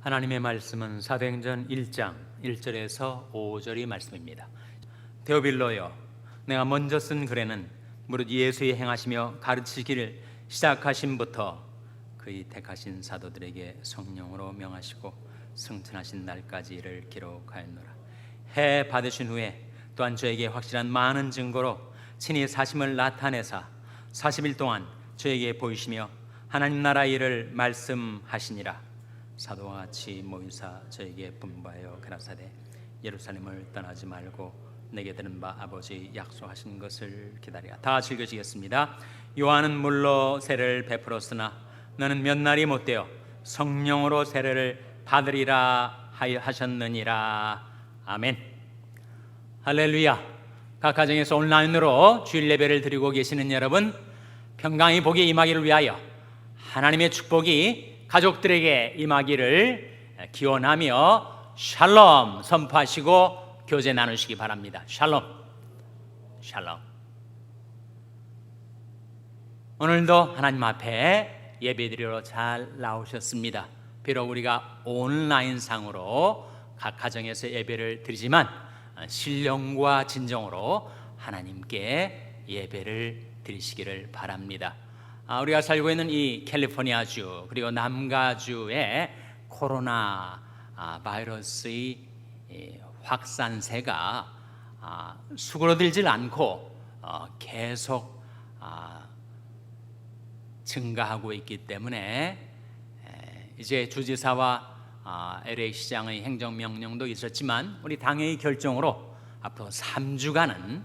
하나님의 말씀은 사도행전 1장 1절에서 5절의 말씀입니다. 데오빌로여, 내가 먼저 쓴 글에는 무릇 예수의 행하시며 가르치기를 시작하심부터 그의 택하신 사도들에게 성령으로 명하시고 승천하신 날까지 이를 기록하였노라. 해 받으신 후에 또한 저에게 확실한 많은 증거로 친히 사심을 나타내사 40일 동안 저에게 보이시며 하나님 나라 일을 말씀하시니라. 사도와 같이 모이사 저에게 분부하여 가라사대 예루살렘을 떠나지 말고 내게 들은 바 아버지 약속하신 것을 기다리라. 다 같이 읽으시겠습니다. 요한은 물로 세례를 베풀었으나 너는 몇 날이 못되어 성령으로 세례를 받으리라 하셨느니라. 아멘. 할렐루야. 각 가정에서 온라인으로 주일 예배를 드리고 계시는 여러분, 평강의 복이 임하기를 위하여 하나님의 축복이 가족들에게 임하기를 기원하며 샬롬 선포하시고 교제 나누시기 바랍니다. 샬롬, 샬롬. 오늘도 하나님 앞에 예배드리러 잘 나오셨습니다. 비록 우리가 온라인상으로 각 가정에서 예배를 드리지만 신령과 진정으로 하나님께 예배를 드리시기를 바랍니다. 우리가 살고 있는 이 캘리포니아주 그리고 남가주의 코로나 바이러스의 확산세가 수그러들질 않고 계속 증가하고 있기 때문에 이제 주지사와 LA 시장의 행정명령도 있었지만 우리 당의 결정으로 앞으로 3주간은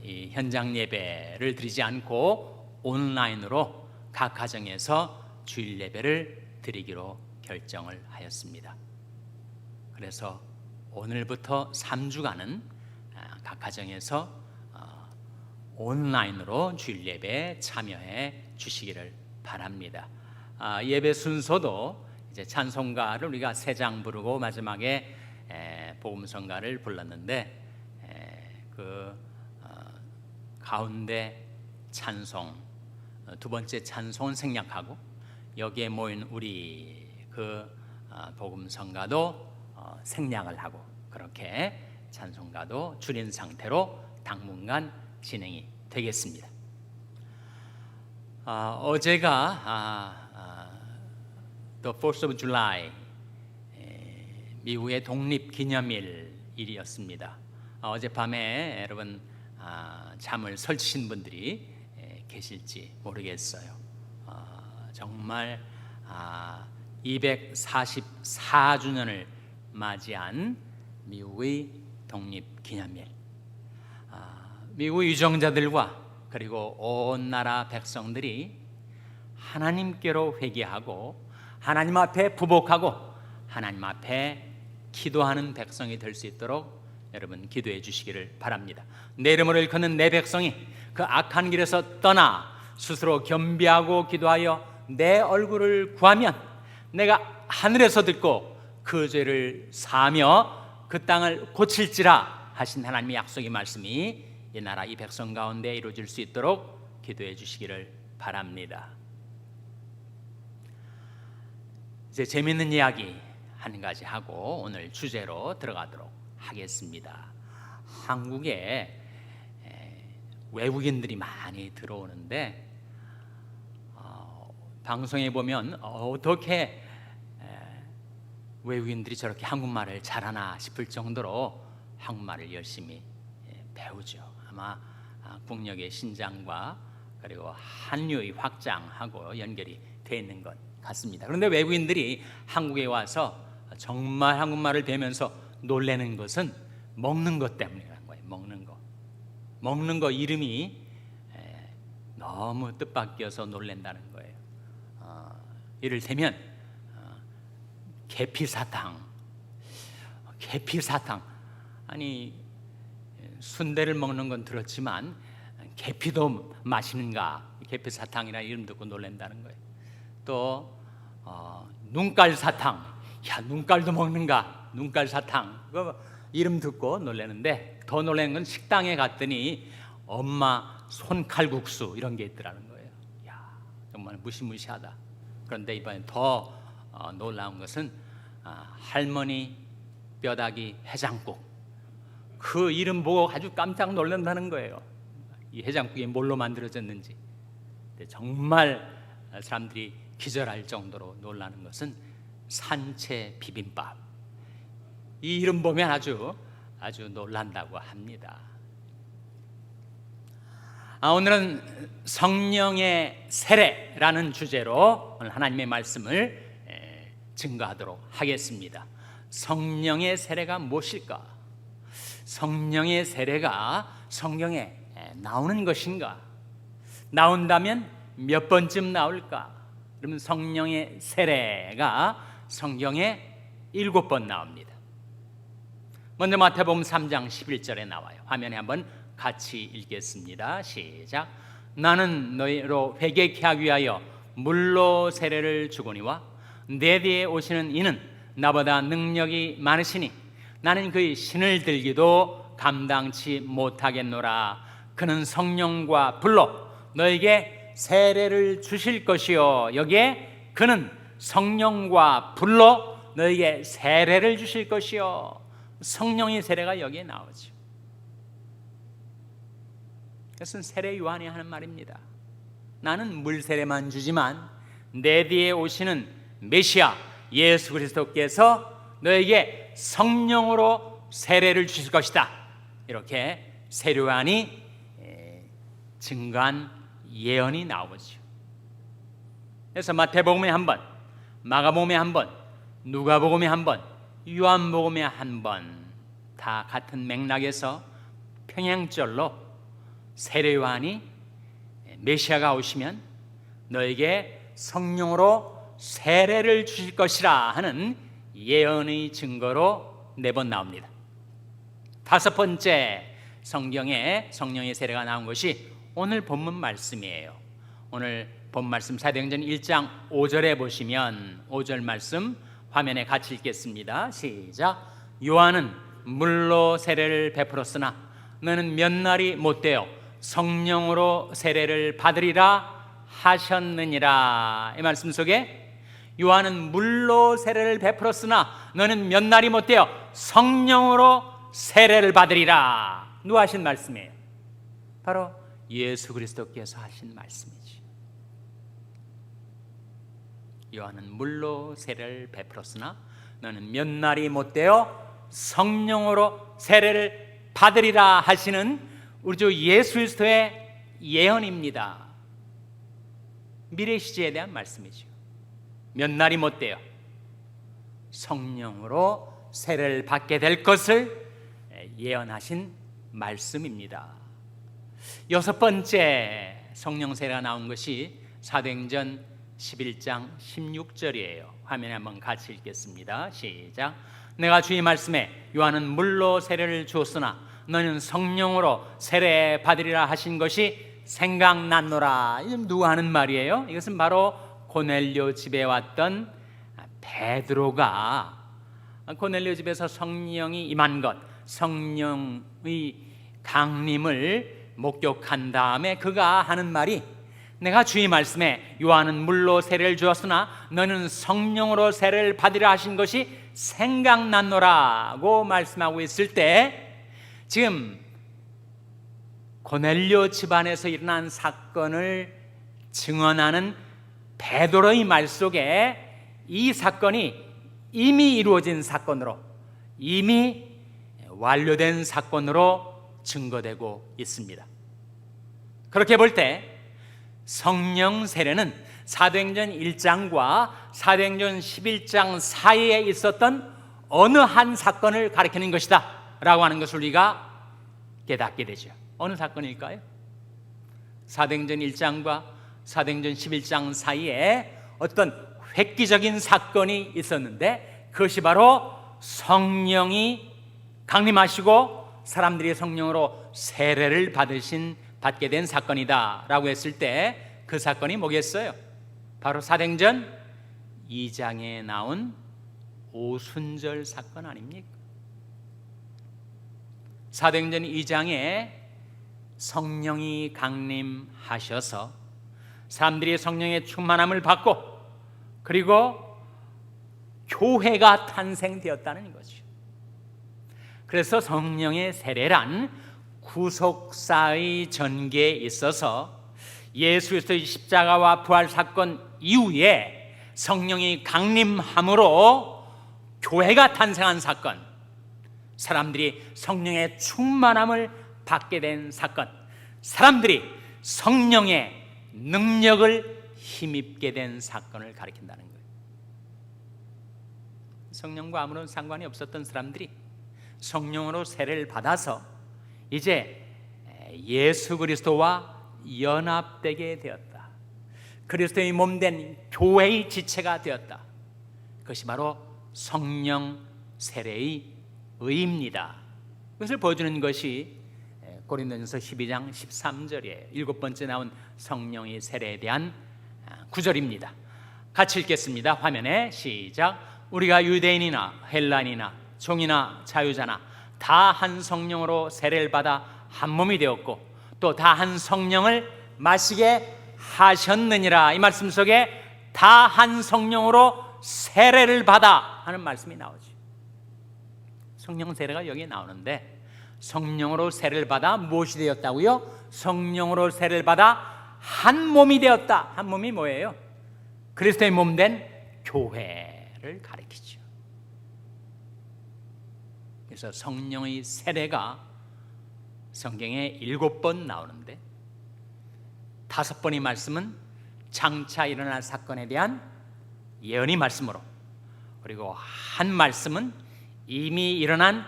이 현장 예배를 드리지 않고 온라인으로 각 가정에서 주일 예배를 드리기로 결정을 하였습니다. 그래서 오늘부터 3주간은 각 가정에서 온라인으로 주일 예배에 참여해 주시기를 바랍니다. 예배 순서도 이제 찬송가를 우리가 3장 부르고 마지막에 복음성가를 불렀는데 그 가운데 찬송 두 번째 찬송은 생략하고 여기에 모인 우리 그 복음성가도 생략을 하고 그렇게 찬송가도 줄인 상태로 당분간 진행이 되겠습니다. 어제가 The 4th of July 미국의 독립기념일이었습니다. 어젯밤에 여러분 잠을 설치신 분들이 계실지 모르겠어요. 정말 244주년을 맞이한 미국의 독립기념일. 미국 유정자들과 그리고 온 나라 백성들이 하나님께로 회개하고 하나님 앞에 부복하고 하나님 앞에 기도하는 백성이 될 수 있도록 여러분 기도해 주시기를 바랍니다. 내 이름을 일컫는 내 백성이 그 악한 길에서 떠나 스스로 겸비하고 기도하여 내 얼굴을 구하면 내가 하늘에서 듣고 그 죄를 사하며 그 땅을 고칠지라 하신 하나님의 약속의 말씀이 이 나라 이 백성 가운데 이루어질 수 있도록 기도해 주시기를 바랍니다. 이제 재미있는 이야기 한 가지 하고 오늘 주제로 들어가도록 하겠습니다. 한국에 외국인들이 많이 들어오는데 방송에 보면 어떻게 외국인들이 저렇게 한국말을 잘하나 싶을 정도로 한국말을 열심히 배우죠. 아마 국력의 신장과 그리고 한류의 확장하고 연결이 되어 있는 것 같습니다. 그런데 외국인들이 한국에 와서 정말 한국말을 배우면서 놀라는 것은 먹는 것 때문이라는 거예요. 먹는 거 이름이 너무 뜻밖이어서 놀란다는 거예요. 이를테면 계피사탕. 아니 순대를 먹는 건 들었지만 계피도 마시는가? 계피사탕이라는 이름 듣고 놀란다는 거예요. 또 눈깔사탕. 야, 눈깔도 먹는가? 눈깔사탕. 그 이름 듣고 놀라는데 더 놀라는 건 식당에 갔더니 엄마 손칼국수 이런 게 있더라는 거예요. 야, 정말 무시무시하다. 그런데 이번에 더 놀라운 것은 할머니 뼈다귀 해장국, 그 이름 보고 아주 깜짝 놀란다는 거예요. 이 해장국이 뭘로 만들어졌는지. 정말 사람들이 기절할 정도로 놀라는 것은 산채 비빔밥. 이 이름 보면 아주 놀란다고 합니다. 오늘은 성령의 세례라는 주제로 오늘 하나님의 말씀을 증거하도록 하겠습니다. 성령의 세례가 무엇일까? 성령의 세례가 성경에 나오는 것인가? 나온다면 몇 번쯤 나올까? 그러면 성령의 세례가 성경에 7번 나옵니다. 먼저 마태복음 3장 11절에 나와요. 화면에 한번 같이 읽겠습니다. 시작. 나는 너희로 회개케 하기 위하여 물로 세례를 주거니와 내 뒤에 오시는 이는 나보다 능력이 많으시니 나는 그의 신을 들기도 감당치 못하겠노라. 그는 성령과 불로 너에게 세례를 주실 것이요. 여기에 그는 성령과 불로 너에게 세례를 주실 것이요. 성령의 세례가 여기에 나오죠. 그것은 세례 요한이 하는 말입니다. 나는 물 세례만 주지만 내 뒤에 오시는 메시아 예수 그리스도께서 너에게 성령으로 세례를 주실 것이다. 이렇게 세례 요한이 증거한 예언이 나오죠. 그래서 마태복음에 한 번, 마가복음에 한 번, 누가복음에 한 번, 요한복음에 한 번, 다 같은 맥락에서 평행절로 세례 요한이 메시아가 오시면 너에게 성령으로 세례를 주실 것이라 하는 예언의 증거로 4번 나옵니다. 5번째 성경에 성령의 세례가 나온 것이 오늘 본문 말씀이에요. 오늘 본 말씀 사도행전 1장 5절에 보시면 5절 말씀 화면에 같이 읽겠습니다. 시작. 요한은 물로 세례를 베풀었으나 너는 몇 날이 못되어 성령으로 세례를 받으리라 하셨느니라. 이 말씀 속에 요한은 물로 세례를 베풀었으나 너는 몇 날이 못되어 성령으로 세례를 받으리라. 누가 하신 말씀이에요? 바로 예수 그리스도께서 하신 말씀이지. 요한은 물로 세례를 베풀었으나 너는 몇 날이 못되어 성령으로 세례를 받으리라 하시는 우리 주 예수 그리스도의 예언입니다. 미래 시제에 대한 말씀이죠. 몇 날이 못되어 성령으로 세례를 받게 될 것을 예언하신 말씀입니다. 6번째 성령 세례가 나온 것이 사도행전 11장 16절이에요. 화면에 한번 같이 읽겠습니다. 시작. 내가 주의 말씀에 요한은 물로 세례를 주었으나 너는 성령으로 세례 받으리라 하신 것이 생각났노라. 이건 누가 하는 말이에요? 이것은 바로 고넬료 집에 왔던 베드로가 고넬료 집에서 성령이 임한 것, 성령의 강림을 목격한 다음에 그가 하는 말이 내가 주의 말씀에 요한은 물로 세례를 주었으나 너는 성령으로 세례를 받으라 하신 것이 생각났노라고 말씀하고 있을 때 지금 고넬료 집안에서 일어난 사건을 증언하는 베드로의 말 속에 이 사건이 이미 이루어진 사건으로, 이미 완료된 사건으로 증거되고 있습니다. 그렇게 볼 때 성령 세례는 사도행전 1장과 사도행전 11장 사이에 있었던 어느 한 사건을 가리키는 것이다 라고 하는 것을 우리가 깨닫게 되죠. 어느 사건일까요? 사도행전 1장과 사도행전 11장 사이에 어떤 획기적인 사건이 있었는데 그것이 바로 성령이 강림하시고 사람들이 성령으로 세례를 받게 된 사건이다 라고 했을 때 그 사건이 뭐겠어요? 바로 사도행전 2장에 나온 오순절 사건 아닙니까? 사도행전 2장에 성령이 강림하셔서 사람들이 성령의 충만함을 받고 그리고 교회가 탄생되었다는 거죠. 그래서 성령의 세례란 구속사의 전개에 있어서 예수 그리스도의 십자가와 부활 사건 이후에 성령이 강림함으로 교회가 탄생한 사건, 사람들이 성령의 충만함을 받게 된 사건, 사람들이 성령의 능력을 힘입게 된 사건을 가리킨다는 거예요. 성령과 아무런 상관이 없었던 사람들이 성령으로 세례를 받아서 이제 예수 그리스도와 연합되게 되었다. 그리스도의 몸된 교회의 지체가 되었다. 그것이 바로 성령 세례의 의의입니다. 그것을 보여주는 것이 고린도전서 12장 13절이에요. 일곱 번째 나온 성령의 세례에 대한 구절입니다. 같이 읽겠습니다. 화면에 시작. 우리가 유대인이나 헬라인이나 종이나 자유자나 다 한 성령으로 세례를 받아 한 몸이 되었고 또 다 한 성령을 마시게 하셨느니라. 이 말씀 속에 다 한 성령으로 세례를 받아 하는 말씀이 나오죠. 성령 세례가 여기 나오는데 성령으로 세례를 받아 무엇이 되었다고요? 성령으로 세례를 받아 한 몸이 되었다. 한 몸이 뭐예요? 그리스도의 몸된 교회를 가리키죠. 그래서 성령의 세례가 성경에 7번 나오는데 5번의 말씀은 장차 일어날 사건에 대한 예언의 말씀으로, 그리고 한 말씀은 이미 일어난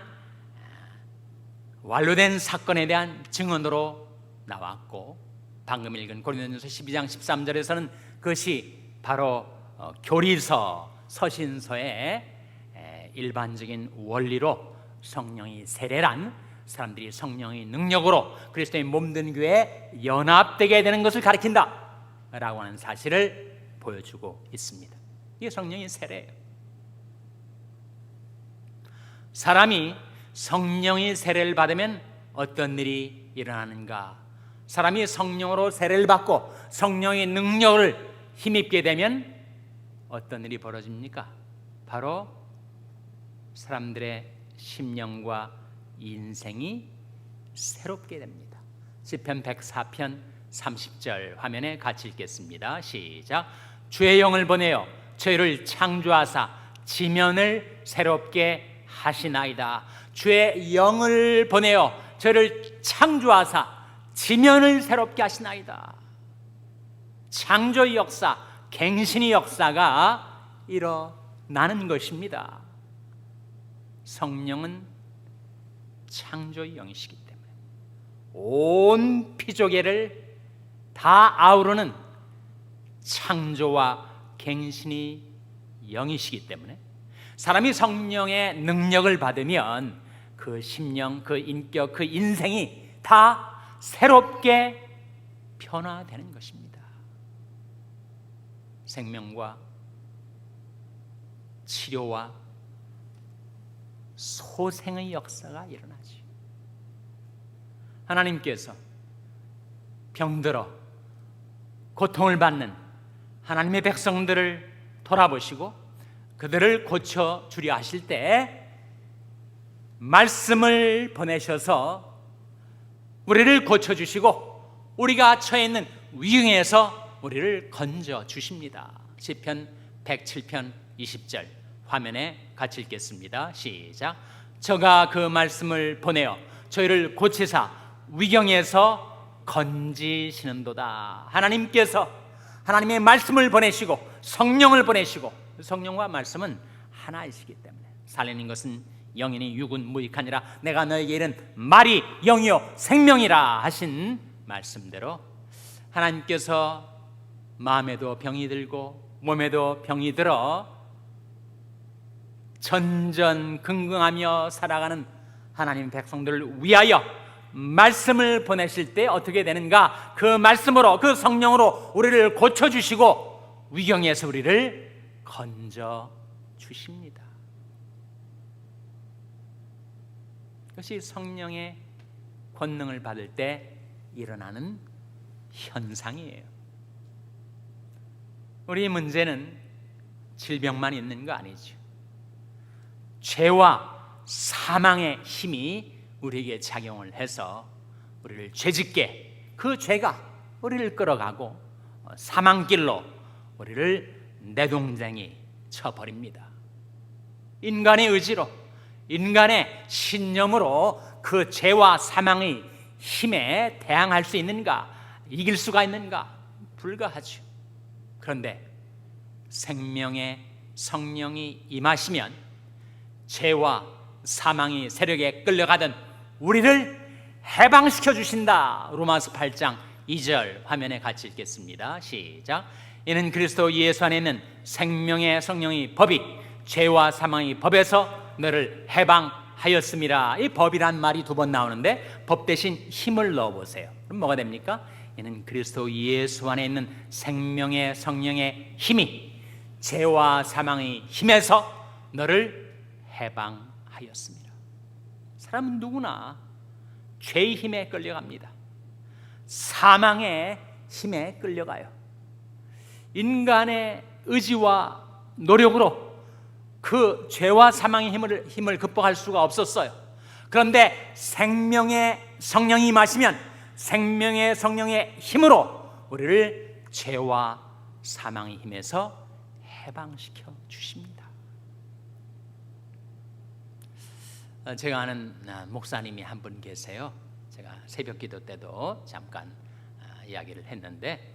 완료된 사건에 대한 증언으로 나왔고, 방금 읽은 고린도전서 12장 13절에서는 그것이 바로 교리서, 서신서의 일반적인 원리로 성령의 세례란 사람들이 성령의 능력으로 그리스도의 몸된 교회에 연합되게 되는 것을 가리킨다 라고 하는 사실을 보여주고 있습니다. 이게 성령의 세례예요. 사람이 성령의 세례를 받으면 어떤 일이 일어나는가? 사람이 성령으로 세례를 받고 성령의 능력을 힘입게 되면 어떤 일이 벌어집니까? 바로 사람들의 심령과 인생이 새롭게 됩니다. 시편 104편 30절 화면에 같이 읽겠습니다. 시작. 주의 영을 보내어 저희를 창조하사 지면을 새롭게 하시나이다. 주의 영을 보내어 저희를 창조하사 지면을 새롭게 하시나이다. 창조의 역사, 갱신의 역사가 일어나는 것입니다. 성령은 창조의 영이시기 때문에 온 피조계를 다 아우르는 창조와 갱신의 영이시기 때문에 사람이 성령의 능력을 받으면 그 심령, 그 인격, 그 인생이 다 새롭게 변화되는 것입니다. 생명과 치료와 소생의 역사가 일어나지. 하나님께서 병들어 고통을 받는 하나님의 백성들을 돌아보시고 그들을 고쳐주려 하실 때 말씀을 보내셔서 우리를 고쳐주시고 우리가 처해 있는 위경에서 우리를 건져주십니다. 시편 107편 20절 화면에 같이 읽겠습니다. 시작. 저가 그 말씀을 보내어 저희를 고치사 위경에서 건지시는도다. 하나님께서 하나님의 말씀을 보내시고 성령을 보내시고 성령과 말씀은 하나이시기 때문에 살리는 것은 영이니 육은 무익하니라. 내가 너에게 이른 말이 영이요 생명이라 하신 말씀대로 하나님께서 마음에도 병이 들고 몸에도 병이 들어 전전긍긍하며 살아가는 하나님 백성들을 위하여 말씀을 보내실 때 어떻게 되는가? 그 말씀으로, 그 성령으로 우리를 고쳐주시고 위경에서 우리를 건져주십니다. 그것이 성령의 권능을 받을 때 일어나는 현상이에요. 우리 문제는 질병만 있는 거 아니죠. 죄와 사망의 힘이 우리에게 작용을 해서 우리를 죄짓게, 그 죄가 우리를 끌어가고 사망길로 우리를 내동댕이 쳐버립니다. 인간의 의지로, 인간의 신념으로 그 죄와 사망의 힘에 대항할 수 있는가, 이길 수가 있는가? 불가하죠. 그런데 생명의 성령이 임하시면 죄와 사망의 세력에 끌려가던 우리를 해방시켜 주신다. 로마서 8장 2절 화면에 같이 읽겠습니다. 시작. 이는 그리스도 예수 안에 있는 생명의 성령의 법이 죄와 사망의 법에서 너를 해방하였습니다. 이 법이란 말이 두 번 나오는데 법 대신 힘을 넣어보세요. 그럼 뭐가 됩니까? 이는 그리스도 예수 안에 있는 생명의 성령의 힘이 죄와 사망의 힘에서 너를 해방하였습니다. 사람은 누구나 죄의 힘에 끌려갑니다. 사망의 힘에 끌려가요. 인간의 의지와 노력으로 그 죄와 사망의 힘을 극복할 수가 없었어요. 그런데 생명의 성령이 임하시면 생명의 성령의 힘으로 우리를 죄와 사망의 힘에서 해방시켜 주십니다. 제가 아는 목사님이 한 분 계세요. 제가 새벽 기도 때도 잠깐 이야기를 했는데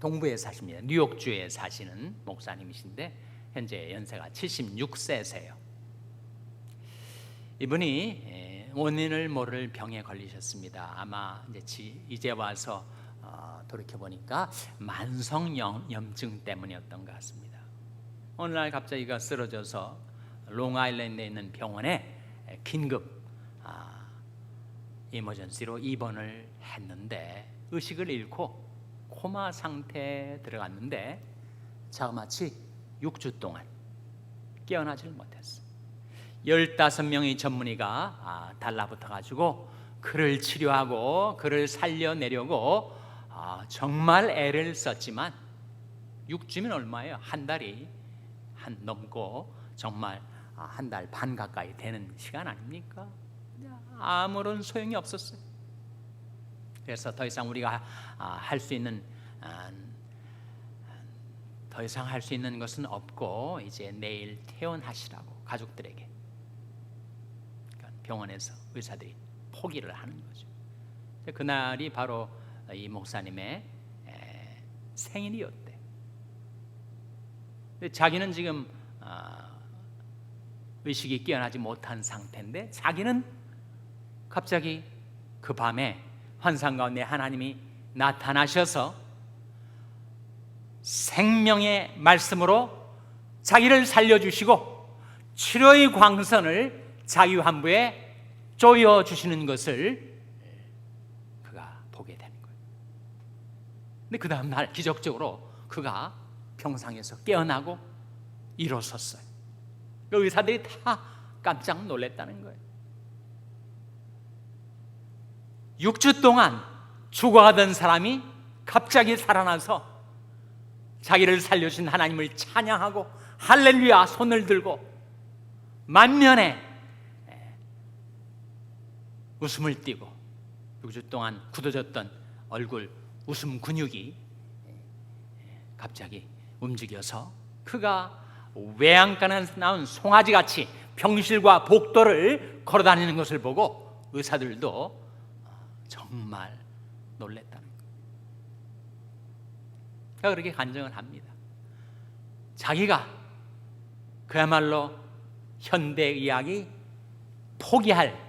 동부에 사십니다. 뉴욕주에 사시는 목사님이신데 현재 연세가 76세세요. 이분이 원인을 모를 병에 걸리셨습니다. 아마 이제 와서 돌이켜 보니까 만성 염증 때문이었던 것 같습니다. 어느 날 갑자기 쓰러져서 롱아일랜드에 있는 병원에 긴급 이머전시로 입원을 했는데 의식을 잃고 코마 상태에 들어갔는데 자그마치 6주 동안 깨어나지를 못했어요. 15명의 전문의가 달라붙어가지고 그를 치료하고 그를 살려내려고 정말 애를 썼지만 6주면 얼마예요? 한 달이 넘고 정말 한 달 반 가까이 되는 시간 아닙니까? 아무런 소용이 없었어요. 그래서 더 이상 우리가 할 수 있는 것은 없고 이제 내일 퇴원하시라고 가족들에게 병원에서 의사들이 포기를 하는 거죠. 그날이 바로 이 목사님의 생일이었대. 근데 자기는 지금 의식이 깨어나지 못한 상태인데 자기는 갑자기 그 밤에 환상 가운데 하나님이 나타나셔서 생명의 말씀으로 자기를 살려주시고 치료의 광선을 자기 환부에 쪼여주시는 것을 그가 보게 되는 거예요. 근데 그 다음 날 기적적으로 그가 병상에서 깨어나고 일어섰어요. 그 의사들이 다 깜짝 놀랐다는 거예요. 6주 동안 죽어가던 사람이 갑자기 살아나서 자기를 살려주신 하나님을 찬양하고 할렐루야 손을 들고 만면에 웃음을 띠고 6주 동안 굳어졌던 얼굴 웃음 근육이 갑자기 움직여서 그가 외양간에 나온 송아지같이 병실과 복도를 걸어다니는 것을 보고 의사들도 정말 놀랬다는 거예요. 그가 그렇게 간증을 합니다. 자기가 그야말로 현대의학이 포기할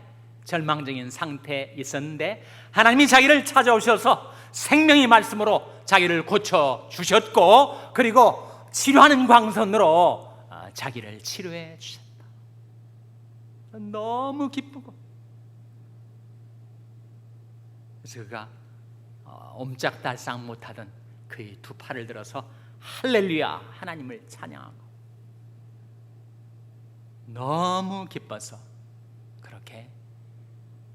절망적인 상태에 있었는데 하나님이 자기를 찾아오셔서 생명의 말씀으로 자기를 고쳐주셨고 그리고 치료하는 광선으로 자기를 치료해 주셨다. 너무 기쁘고 그래서 그가 옴짝달싹 못하던 그의 두 팔을 들어서 할렐루야 하나님을 찬양하고 너무 기뻐서 그렇게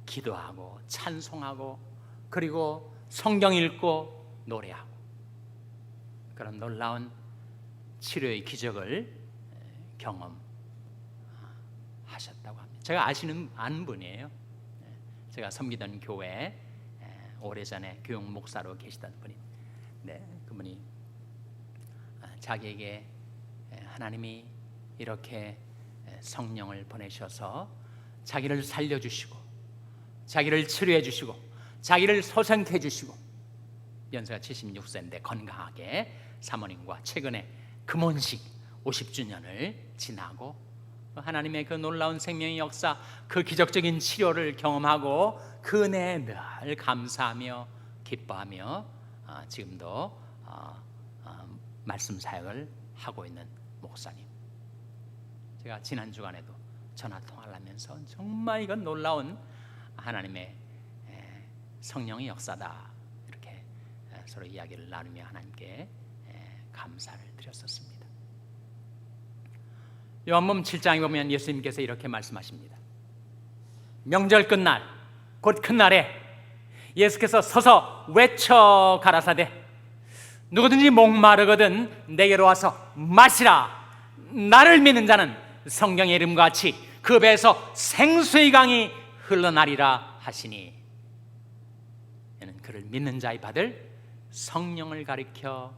기도하고 찬송하고 그리고 성경 읽고 노래하고 그런 놀라운 치료의 기적을 경험하게 하셨다고 합니다. 제가 아는 분이에요. 제가 섬기던 교회 오래전에 교육 목사로 계시던 분이, 그분이 자기에게 하나님이 이렇게 성령을 보내셔서 자기를 살려주시고 자기를 치료해 주시고 자기를 소생케 해주시고, 연세가 76세인데 건강하게 사모님과 최근에 금혼식 50주년을 지나고 하나님의 그 놀라운 생명의 역사, 그 기적적인 치료를 경험하고 그 은혜에 늘 감사하며 기뻐하며 지금도 말씀 사역을 하고 있는 목사님. 제가 지난 주간에도 전화 통화를 하면서 정말 이건 놀라운 하나님의 성령의 역사다, 이렇게 서로 이야기를 나누며 하나님께 감사를 드렸었습니다. 요한복음 7장에 보면 예수님께서 이렇게 말씀하십니다. 명절 끝날, 곧 큰날에 예수께서 서서 외쳐 가라사대 누구든지 목마르거든 내게로 와서 마시라. 나를 믿는 자는 성경의 이름과 같이 그 배에서 생수의 강이 흘러나리라 하시니, 이는 그를 믿는 자의 받을 성령을 가리켜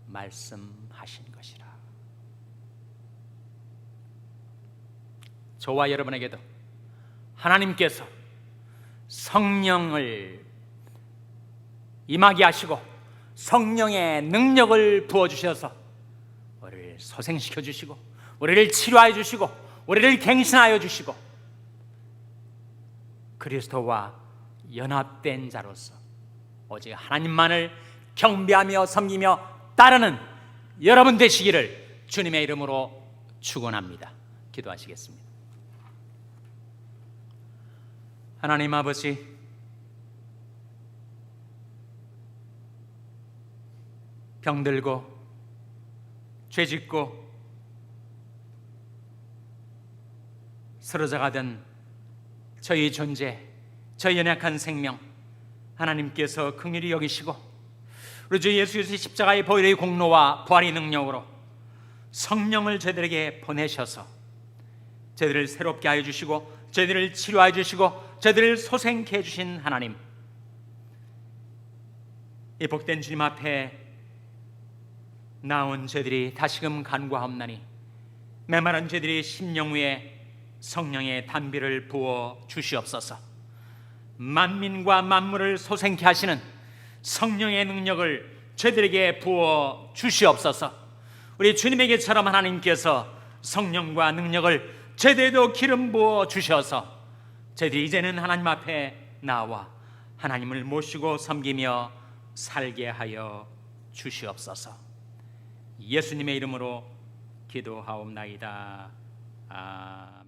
말씀하신 것이라. 저와 여러분에게도 하나님께서 성령을 임하게 하시고 성령의 능력을 부어주셔서 우리를 소생시켜 주시고 우리를 치료하여 주시고 우리를 갱신하여 주시고 그리스도와 연합된 자로서 오직 하나님만을 경배하며 섬기며 따르는 여러분 되시기를 주님의 이름으로 축원합니다. 기도하시겠습니다. 하나님 아버지, 병들고 죄짓고 쓰러져가던 저희 존재, 저희 연약한 생명 하나님께서 긍휼히 여기시고 우리 주 예수 그리스도의 십자가의 보혈의 공로와 부활의 능력으로 성령을 저희들에게 보내셔서 저희들을 새롭게 하여 주시고 저희들을 치료하여 주시고 저희들을 소생케 해주신 하나님, 이 복된 주님 앞에 나온 저희들이 다시금 간구하옵나니 메마른 저희들이 심령 위에 성령의 단비를 부어 주시옵소서. 만민과 만물을 소생케 하시는 성령의 능력을 저희들에게 부어 주시옵소서. 우리 주님에게처럼 하나님께서 성령과 능력을 저희들에도 기름 부어 주셔서 저희들이 이제는 하나님 앞에 나와 하나님을 모시고 섬기며 살게 하여 주시옵소서. 예수님의 이름으로 기도하옵나이다. 아멘.